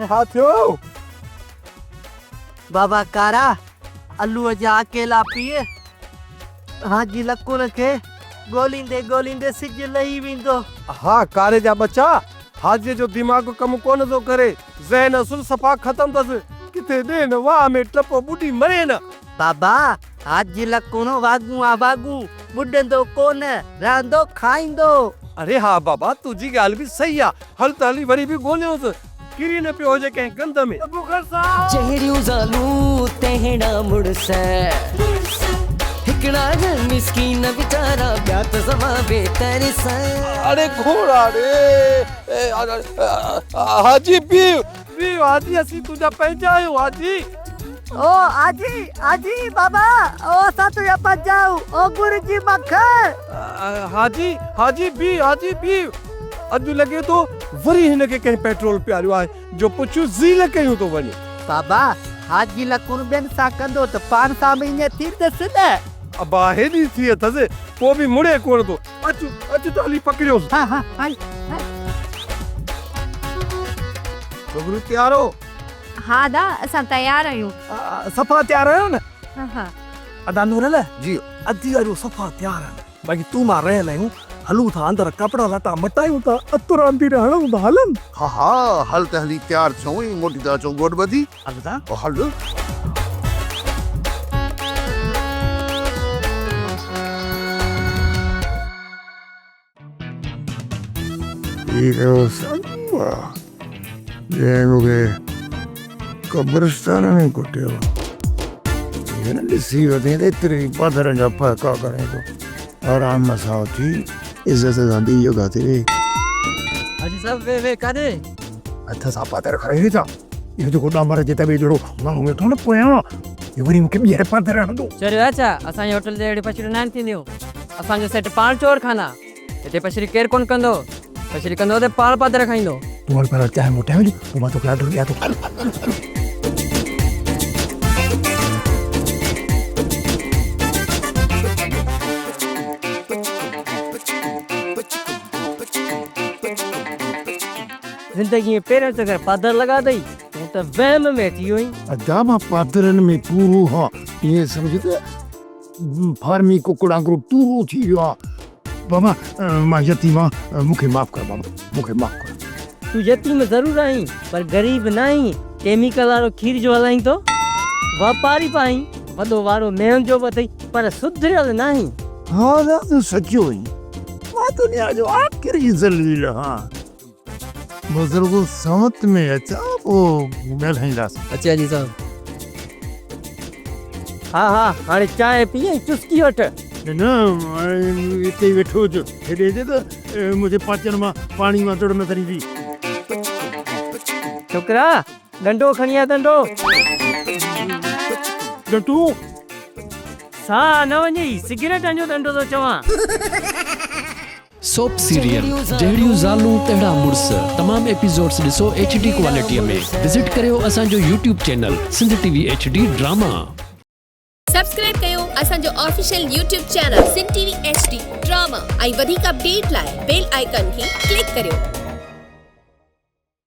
हा थियो बाबा कारा अलू जा अकेला पिए हाजी लकुन के गोलींदे सिज लही विंदो। हा कारे जा बच्चा हाजी जो दिमाग कम कोन तो करे ज़हन असुल सफा खत्म तस किथे दे न वाह में टप बुढ़ी मरे न। बाबा हाजी लकुन वागू बुडंदो कोन रांदो खाइंदो। अरे हा बाबा तुझी गाल भी सही आ हल ताली वरी भी गोलियोस किरी न पियो जे कहीं गंद में बुखर सा जहरियूं ज़ालूं तेहड़ा मुड़स हिकड़ा जन मिस्कीन बेचारा ॿिया त सवा बेतरस। अरे घोड़ा रे हाजी भी हाजी असी तुझा पहचायो हाजी। ओ आजी बाबा ओ सा तुझा पजाऊ ओ गुरुजी मखर हाजी भी अज लगे तो वरी हिन के कहीं पेट्रोल प्यारियो आहे जो पुछु ज़ील कयूं तो वनी। बाबा हाजी लकुन बेन सा कंदो त पान सा में ने थी दस न अबा हेडी थी तसे को भी मुड़े कोन तो अच ताली पकड़ियो। हां हां गबरू तैयार हो? हाँ दा असां तैयार आहियूं। सफा तैयार है ना? हाँ अदा नूरल जी अदी अरु सफा तैयार है बाकी तू मां रह लयूं हलू था अंदर कपड़ा लटा मटायूं था अतुरांदी रहणो था हलन। हा हल त हली तैयार छो ई मोटी दा चो गोड बदी अलदा ओ हल Io sangue vengo che कब्रिस्तान में कुटियो ये न लिसी होती है तेरी पादर जपा का करे को आराम में साथी इज्जत से गांधी यो गाती रे हाजी साहब वे कादे अच्छा सा पादर खरे था ये जो कोडा मारे जेता बे जोड़ो मां में तो न पोया ये वरी मुके बियर पादर न दो चलो अच्छा असा होटल दे एडी पछड़ी नान थींदियो असा जो सेट पाण चोर खाना एते पछड़ी केर कोन कंदो पछड़ी कंदो ते पाल पादर खाइंदो तुम्हारे पर चाहे मोटे में तुम तो क्या डर गया तो जिंदगी में पेरेंट्स अगर पादर लगा दई तो वहम में थी हुई अदामा पादरन में पूरू हा ये समझते फार्मी कुकड़ा ग्रुप तू थी या बाबा मां यतीमा मुखे माफ कर बाबा मुखे माफ कर तू यतीम जरूर आई पर गरीब नहीं केमिकल वालो खीर जो हलाई तो व्यापारी पाई वडो वारो मेहन जो बतई पर सुधरियल नहीं। हाँ ना तो सच्चो ही मां दुनिया जो आखिरी जलील हां बुजुर्गों समत में अच्छा वो मेल है दास अच्छा जी साहब हाँ हाणे चाय पिए चुस्की वठ ना इते बैठो जो हेडे दे तो मुझे पाचन में पानी में तोड़ में तरी दी छोकरा डंडो खणिया डंडो गटू सा न वञी सिगरेट जो डंडो तो चवा सोप सीरियल जहिड़ियूं ज़ालूं तहिड़ा मुड़स तमाम एपिसोड्स ॾिसो HD क्वालिटीअ में विजिट करियो असांजो YouTube channel Sindh TV HD drama. Subscribe कयो असांजो official YouTube channel Sindh TV HD drama ऐं वधीक अपडेट लाइ बेल आइकन खे क्लिक करियो।